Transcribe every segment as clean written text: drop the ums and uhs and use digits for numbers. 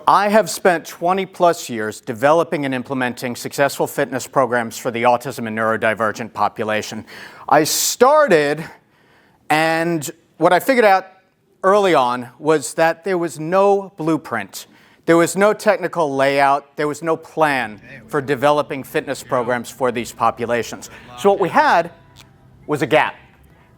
I have spent 20 plus years developing and implementing successful fitness programs for the autism and neurodivergent population. I started, and what I figured out early on was that there was no blueprint. There was no technical layout. There was no plan for developing fitness programs for these populations. So what we had was a gap.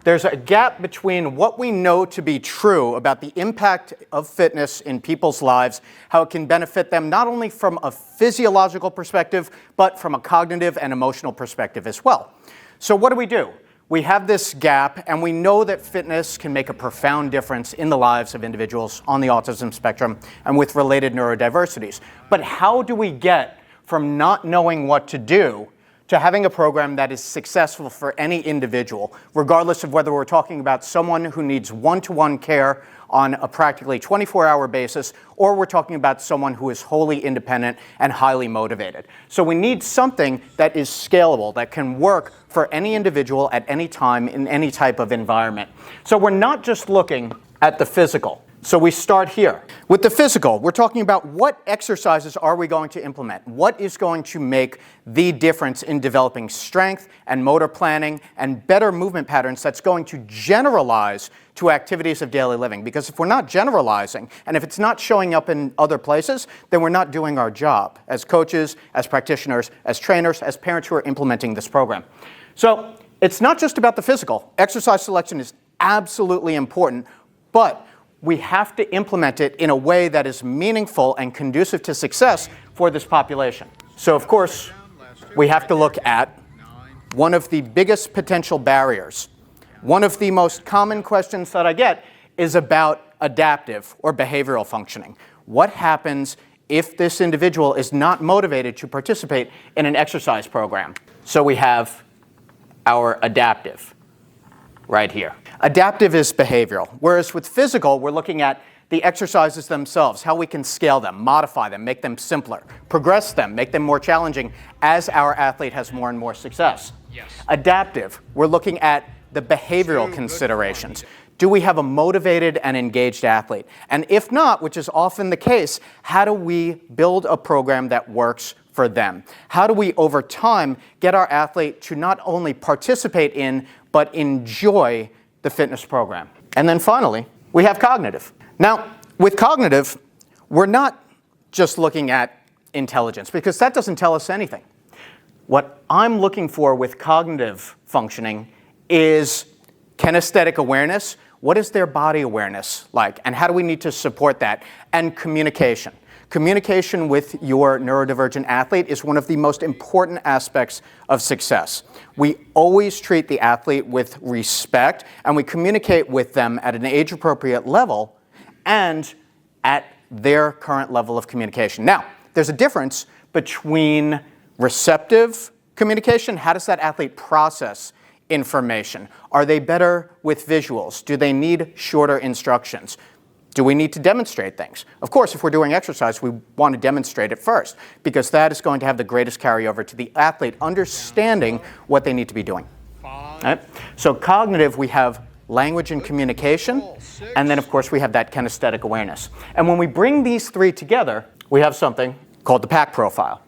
There's a gap between what we know to be true about the impact of fitness in people's lives, how it can benefit them not only from a physiological perspective, but from a cognitive and emotional perspective as well. So what do? We have this gap, and we know that fitness can make a profound difference in the lives of individuals on the autism spectrum and with related neurodiversities. But how do we get from not knowing what to do to having a program that is successful for any individual, regardless of whether we're talking about someone who needs one-to-one care on a practically 24-hour basis, or we're talking about someone who is wholly independent and highly motivated. So we need something that is scalable, that can work for any individual at any time in any type of environment. So we're not just looking at the physical. So we start here. With the physical, we're talking about what exercises are we going to implement? What is going to make the difference in developing strength and motor planning and better movement patterns that's going to generalize to activities of daily living? Because if we're not generalizing, and if it's not showing up in other places, then we're not doing our job as coaches, as practitioners, as trainers, as parents who are implementing this program. So it's not just about the physical. Exercise selection is absolutely important, but we have to implement it in a way that is meaningful and conducive to success for this population. So of course, we have to look at one of the biggest potential barriers. One of the most common questions that I get is about adaptive or behavioral functioning. What happens if this individual is not motivated to participate in an exercise program? So we have our adaptive right here. Adaptive is behavioral, whereas with physical, we're looking at the exercises themselves, how we can scale them, modify them, make them simpler, progress them, make them more challenging as our athlete has more and more success. Yes. Adaptive, we're looking at the behavioral considerations. Do we have a motivated and engaged athlete? And if not, which is often the case, how do we build a program that works for them? How do we, over time, get our athlete to not only participate in, but enjoy the fitness program? And then finally, we have cognitive. Now, with cognitive, we're not just looking at intelligence, because that doesn't tell us anything. What I'm looking for with cognitive functioning is kinesthetic awareness. What is their body awareness like? And how do we need to support that? And communication. Communication with your neurodivergent athlete is one of the most important aspects of success. We always treat the athlete with respect, and we communicate with them at an age-appropriate level and at their current level of communication. Now, there's a difference between receptive communication. How does that athlete process information? Are they better with visuals? Do they need shorter instructions? Do we need to demonstrate things? Of course, if we're doing exercise, we want to demonstrate it first, because that is going to have the greatest carryover to the athlete understanding what they need to be doing. Right? So cognitive, we have language and communication, and then of course we have that kinesthetic awareness. And when we bring these three together, we have something called the PAC profile.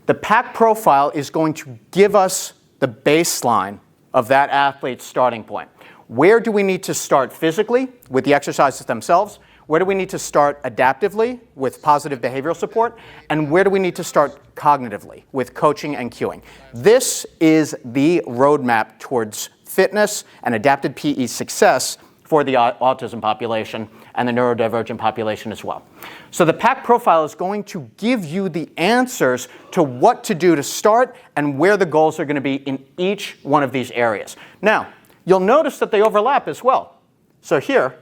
The PAC profile is going to give us the baseline of that athlete's starting point. Where do we need to start physically with the exercises themselves? Where do we need to start adaptively with positive behavioral support? And where do we need to start cognitively with coaching and cueing? This is the roadmap towards fitness and adapted PE success for the autism population and the neurodivergent population as well. So the PAC profile is going to give you the answers to what to do to start and where the goals are going to be in each one of these areas. Now, you'll notice that they overlap as well. So here,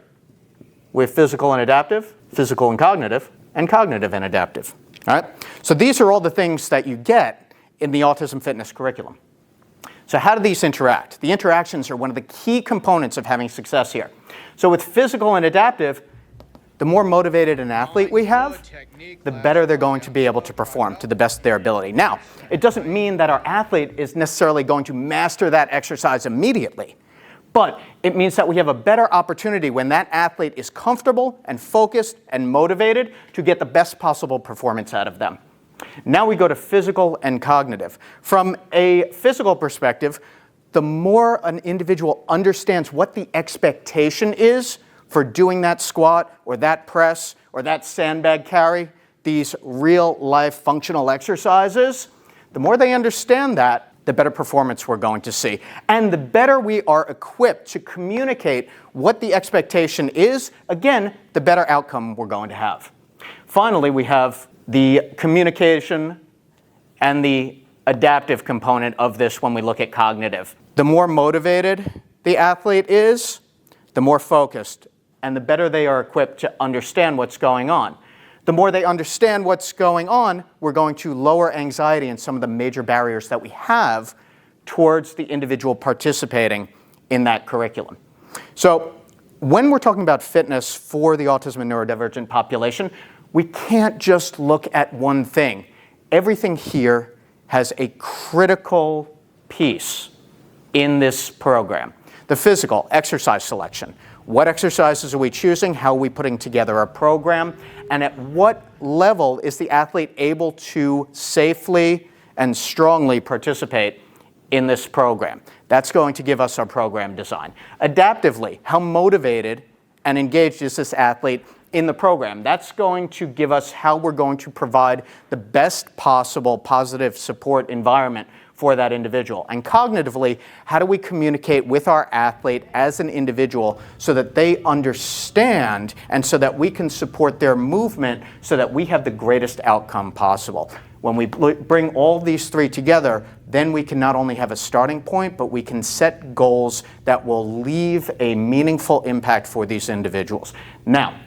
we have physical and adaptive, physical and cognitive and adaptive. All right? So these are all the things that you get in the autism fitness curriculum. So how do these interact? The interactions are one of the key components of having success here. So with physical and adaptive, the more motivated an athlete we have, the better they're going to be able to perform to the best of their ability. Now, it doesn't mean that our athlete is necessarily going to master that exercise immediately, But it means that we have a better opportunity when that athlete is comfortable and focused and motivated to get the best possible performance out of them. Now we go to physical and cognitive. From a physical perspective, the more an individual understands what the expectation is for doing that squat or that press or that sandbag carry, these real-life functional exercises, the more they understand that, the better performance we're going to see. And the better we are equipped to communicate what the expectation is, again, the better outcome we're going to have. Finally, we have the communication and the adaptive component of this when we look at cognitive. The more motivated the athlete is, the more focused, and the better they are equipped to understand what's going on. The more they understand what's going on, we're going to lower anxiety and some of the major barriers that we have towards the individual participating in that curriculum. So when we're talking about fitness for the autism and neurodivergent population, we can't just look at one thing. Everything here has a critical piece in this program. The physical, exercise selection. What exercises are we choosing? How are we putting together a program? And at what level is the athlete able to safely and strongly participate in this program? That's going to give us our program design. Adaptively, how motivated and engaged is this athlete in the program? That's going to give us how we're going to provide the best possible positive support environment for that individual. And cognitively, how do we communicate with our athlete as an individual so that they understand and so that we can support their movement so that we have the greatest outcome possible? When we bring all these three together, then we can not only have a starting point, but we can set goals that will leave a meaningful impact for these individuals. Now,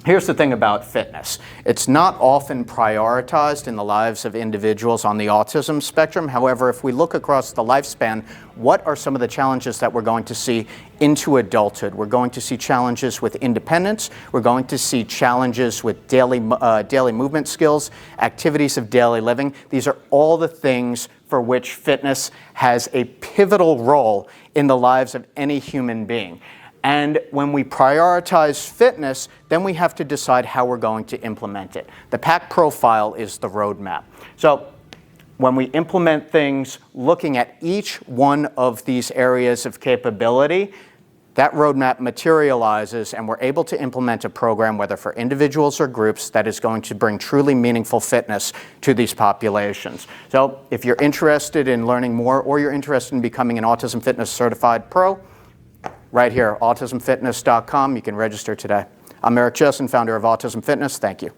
here's the thing about fitness. It's not often prioritized in the lives of individuals on the autism spectrum. However, if we look across the lifespan, what are some of the challenges that we're going to see into adulthood? We're going to see challenges with independence. We're going to see challenges with daily movement skills, activities of daily living. These are all the things for which fitness has a pivotal role in the lives of any human being. And when we prioritize fitness, then we have to decide how we're going to implement it. The PAC profile is the roadmap. So when we implement things looking at each one of these areas of capability, that roadmap materializes and we're able to implement a program, whether for individuals or groups, that is going to bring truly meaningful fitness to these populations. So if you're interested in learning more or you're interested in becoming an Autism Fitness Certified Pro, right here, autismfitness.com. You can register today. I'm Eric Chessen, founder of Autism Fitness. Thank you.